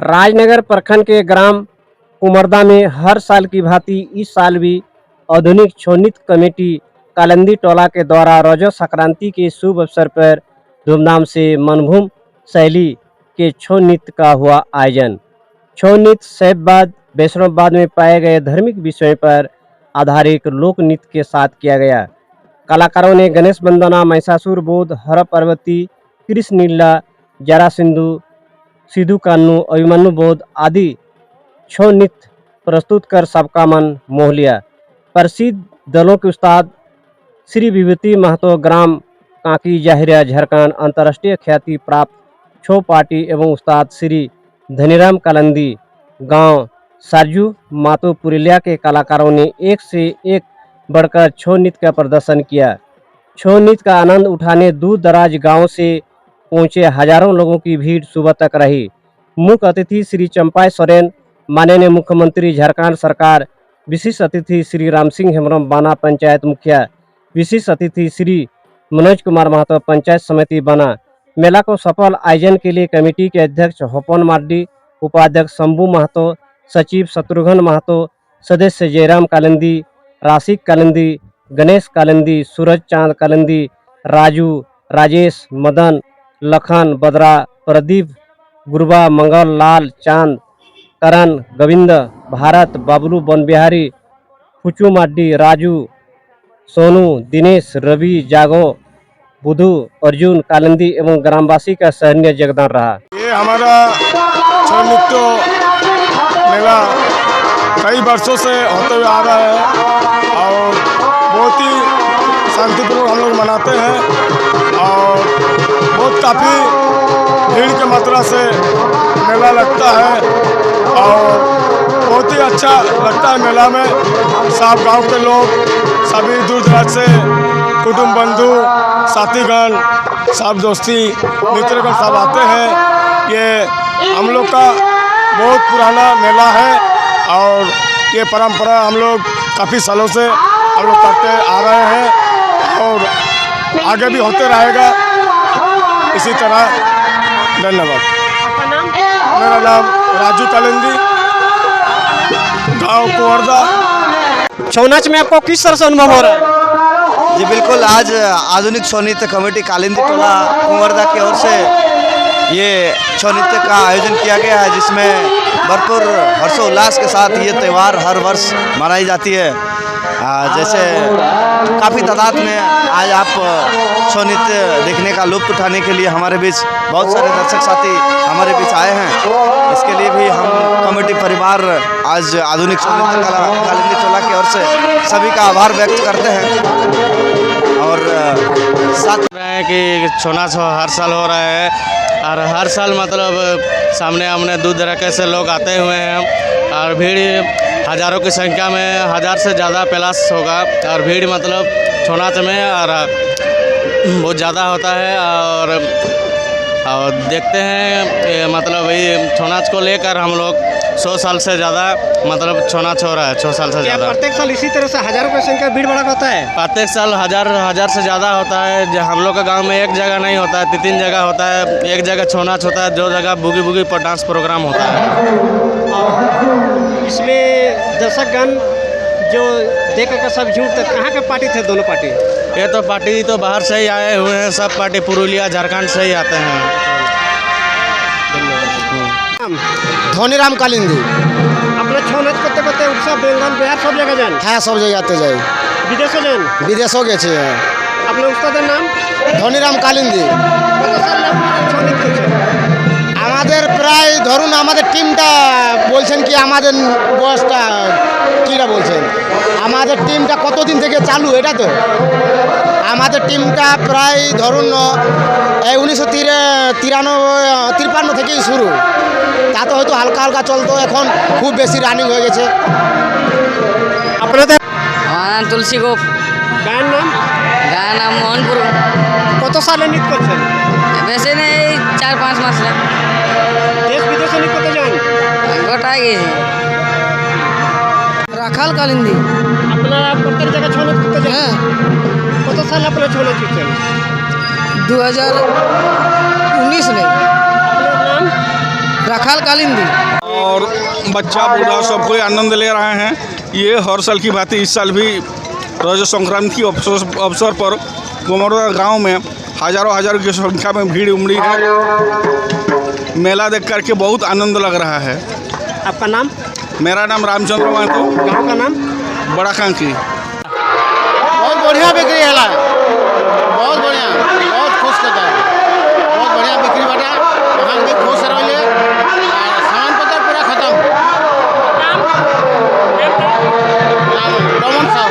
राजनगर प्रखंड के ग्राम कुमरदा में हर साल की भांति इस साल भी आधुनिक छौ नृत्य कमेटी कालिंदी टोला के द्वारा रजो संक्रांति के शुभ अवसर पर धूमधाम से मनभूम शैली के छौ नृत्य का हुआ आयोजन। छौ नृत्य शैववाद वैष्णववाद में पाए गए धार्मिक विषयों पर आधारित लोक नृत्य के साथ किया गया। कलाकारों ने गणेश वंदना, महिषासुर वध, हर पार्वती, कृष्ण लीला, जरा सिद्धू कान्नू, अभिमन्यु वध आदि छौ नृत्य प्रस्तुत कर सबका मन मोह लिया। प्रसिद्ध दलों के उस्ताद श्री विभूति महतो, ग्राम कांकी जाहिरा झारखंड, अंतर्राष्ट्रीय ख्याति प्राप्त छौ पार्टी एवं उस्ताद श्री धनीराम कालिंदी, गांव सारजू मातो पुरुलिया के कलाकारों ने एक से एक बढ़कर छौ नृत्य का प्रदर्शन किया। छौ नृत्य का आनंद उठाने दूर दराज गाँव से पहुंचे हजारों लोगों की भीड़ सुबह तक रही। मुख्य अतिथि श्री चंपाई सोरेन, माननीय मुख्यमंत्री झारखंड सरकार, विशिष्ट अतिथि श्री राम सिंह हेम्ब्रम बाना पंचायत मुखिया, विशिष्ट अतिथि श्री मनोज कुमार महतो पंचायत समिति बना। मेला को सफल आयोजन के लिए कमेटी के अध्यक्ष होपन मार्डी, उपाध्यक्ष शंभू महतो, सचिव शत्रुघ्न महतो, सदस्य जयराम कालिंदी, राशिक कालिंदी, गणेश कालिंदी, सूरज चांद कालिंदी, राजू, राजेश, मदन, लखन, बदरा, प्रदीप, गुरबा, मंगल, लाल, चांद, करण, गोविंद, भारत, बाबलू, बनबिहारी, फुचू माड्डी, राजू, सोनू, दिनेश, रवि, जागो, बुधू, अर्जुन कालिंदी एवं ग्रामवासी का सराहनीय योगदान रहा। ये हमारा छौ नृत्य मेला कई वर्षों से होते हुए आ रहा है और बहुत ही शांतिपूर्वक हम लोग मनाते हैं और बहुत काफ़ी भीड़ की मात्रा से मेला लगता है और बहुत ही अच्छा लगता है। मेला में सब गांव के लोग, सभी दूर दराज से कुटुंब बंधु साथीगण, सब दोस्ती मित्रगण सब आते हैं। ये हम लोग का बहुत पुराना मेला है और ये परंपरा हम लोग काफ़ी सालों से हम लोग करते आ रहे हैं और आगे भी होते रहेगा इसी तरह। धन्यवाद। मेरा नाम राजू कालिंदी, गांव कुंवरदा। छौ नाच में आपको किस तरह से अनुभव हो रहा है? जी बिल्कुल, आज आधुनिक छौ नृत्य कमेटी कालिंदी टोला कुंवरदा की ओर से ये छौ नृत्य का आयोजन किया गया है, जिसमें भरपूर हर्षोल्लास के साथ ये त्यौहार हर वर्ष मनाई जाती है। जैसे काफ़ी तादाद में आज आप छौ नृत्य देखने का लुत्फ उठाने के लिए हमारे बीच बहुत सारे दर्शक साथी हमारे बीच आए हैं। इसके लिए भी हम कमेटी परिवार आज आधुनिक छौ नृत्य कालिंदी टोला की ओर से सभी का आभार व्यक्त करते हैं और साथ में कि छौ नाच हर साल हो रहा है और हर साल मतलब सामने आमने दूर दराज से लोग आते हुए हैं और भीड़ हज़ारों की संख्या में, 1000 से ज़्यादा प्लस होगा और भीड़ मतलब छौ नाच में और बहुत ज़्यादा होता है और देखते हैं मतलब ये छौ नाच को लेकर हम लोग 100 साल से ज़्यादा मतलब छौ नाच हो रहा है। 100 साल से ज़्यादा। प्रत्येक साल इसी तरह से हजारों की संख्या भीड़ भड़क होता है? प्रत्येक साल हजार से ज़्यादा होता है। हम लोग का गांव में एक जगह नहीं होता है, 3 जगह होता है। एक जगह छौ नाच होता है, 2 जगह बूगी बूगी पर डांस प्रोग्राम होता है। इसमें दर्शकगण जो देख कर सब जुड़ते, कहाँ के पार्टी थे दोनों पार्टी? ये तो पार्टी तो बाहर से ही आए हुए हैं, सब पार्टी पुरुलिया झारखंड से ही आते हैं। धनीराम कालिंदी। अपना छौ नाच करते करते उत्सव बेंगन बिहार सब जगह जान? হ্যাঁ, সব জায়গাতে যাই, विदेशों जान? বিদেশও গেছে। अपना उस्ताদের नाम? ধনীরাম কালিন্দি। কত সাল আপনারা ছৌ নৃত্য করছেন? আমাদের প্রায় ধরুন আমাদের টিমটা বলছেন কি, আমাদের বয়সটা কীরা বলছেন, আমাদের টিমটা কতদিন থেকে চালু এটা তো? আমাদের টিমটা প্রায় ধরুন 1953 থেকেই শুরু। তা তো হয়তো হালকা হালকা চলতো, এখন খুব বেশি রানিং হয়ে গেছে। আপনাদের আমার নাম তুলসী গোপ। গায়ের নাম? গায়ের নাম মোহনপুর। কত সালে নৃত্য করছেন? বেশি নেই, 4-5 মাস না। দেশ বিদেশে নৃত্য করতে যান? গোটাই গেছে। রাখাল কালিন্দি। আপনারা প্রত্যেক জায়গায় ছৌ নৃত্য করতে যান? হ্যাঁ। কত সালে আপনারা ছৌ নাচ করছেন? 2019 में। আপনার নাম? रखाल कालिंदी। और बच्चा बूढ़ा सब कोई आनंद ले रहे हैं। ये हर साल की भांति इस साल भी रजत संक्रांति के अवसर पर कुमरदा गांव में हजारों की संख्या में भीड़ उमड़ी है। मेला देख करके बहुत आनंद लग रहा है। आपका नाम? मेरा नाम रामचंद्र महतो, गाँव का नाम? बड़ा कांकी। बहुत बढ़िया बिक्री है, बहुत बढ़िया, बहुत खुश करता है, बहुत बढ़िया बिक्री बटा। वहाँ भी खुश रहे, सामान पत्र पूरा खत्म। रमन साहब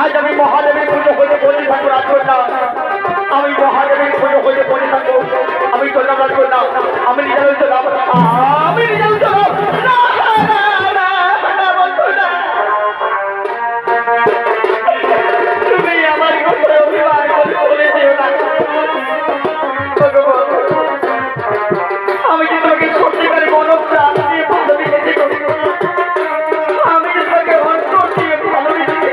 आज আমি মহাদেবের পুজো হইতে বলি ঠাকুর আসবেন না, আমি মহাদেবের পুজো হইতে বলি থাকবো, আমি চললাম আসবেন না, আমি নিজে চলাম, আমি নিজে চলাম। তুমি আমার উপরে অভিমান করে দিও না। আমি যে তোমাকে সত্যিকারে মনোপ্রাণ দিয়ে ভালোবেসেছি, আমি যে তোমাকে অন্তর দিয়ে ভালোবেসেছি,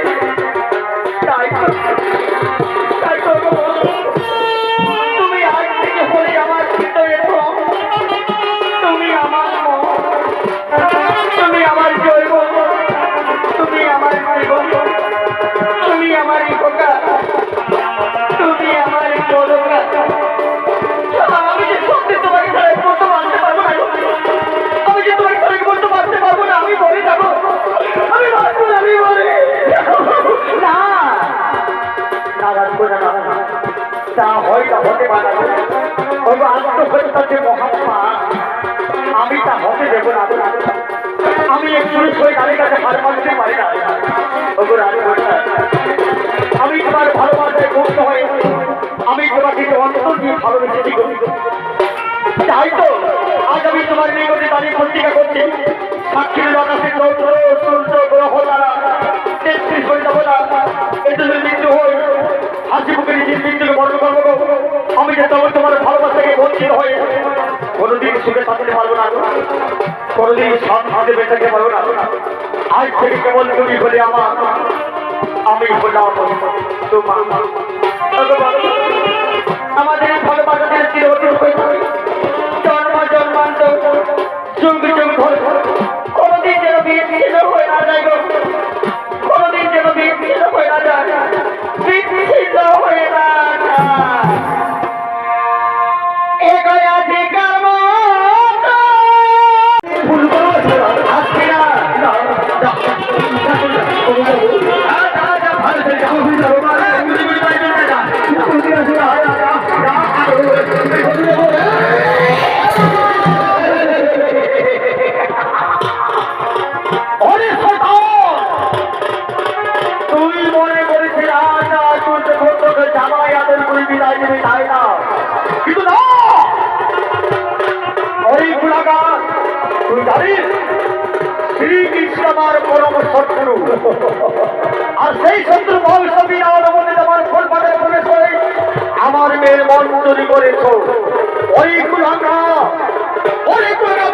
তুমি আজ থেকে হলে আমার হৃদয়ের রং, তুমি আমার মন, তুমি আমার জৈব, তুমি আমার জীবন, তুমি আমার ইহকা, তুমি আমার পরকা। আমি যে সত্যি তোমাকে ছাড়া বলতে পারতে পারবো না, আমি যে তোমাকে ছাড়া বলতে পারতে পারবো না, আমি মরে যাবো, আমি বাঁচবো না, আমি মরে না। তা হয়তো হতে পারে, আত্মহত্যার যে মহাত্মা, আমি তা হতে দেবো না। আমি একটু হয়ে গাড়ির কাছে হার মানতে পারি না। ওগো রানী বলটা, আমি তোমার ভালোবাসায় মুগ্ধ হয়ে আমি তোমাকে অন্তর দিয়ে ভালোবেসেছি গো। তাই তো আজ আমি তোমার নিকটে দাঁড়িয়ে পত্রিকা করছি। সাক্ষীর বাতাসে চন্দ্র সূর্য গ্রহ তারা 33 হয়ে যাবো না, এতে যদি মৃত্যু হয় হাসি মুখে নিজের মৃত্যুকে বর্ণ করবো গো। আমি যে তোমার ভালোবাসাকে বঞ্চিত হয়ে কোনোদিন সুখে থাকতে পারবো না, কোনোদিন শান্তিতে বেঁচে থাকতে পারবো না। আজ থেকে কেবল তুমি বলে আমার, আমি বললাম তোমার। আমাদের ভালোবাসাদের চিরদিন হয়ে জন্ম জন্মান্তর যুগ যুগ ধরে কোনোদিন যেন বিচ্ছিন্ন হয়ে না যায় গো, কোনোদিন যেন বিচ্ছিন্ন হয়ে না যায়, বিচ্ছিন্ন হয়ে না যায়। এগোয় অধিকার মতো ফুলগুলো আসছে না, তুই মনে করেছিস জামাই আদর করে বিদায় দেবে, তাই না? কিন্তু না, অনেক গুণাগার তুই জানিস শ্রীকৃষ্ণ আমার পরম শত্রু, আর সেই শত্রু ভবিষ্যৎ আমার ফল পাতে প্রবেশ করে আমার মেয়ের মন তৈরি করেছ। অনেক গুণাগার, অনেক গুণাগার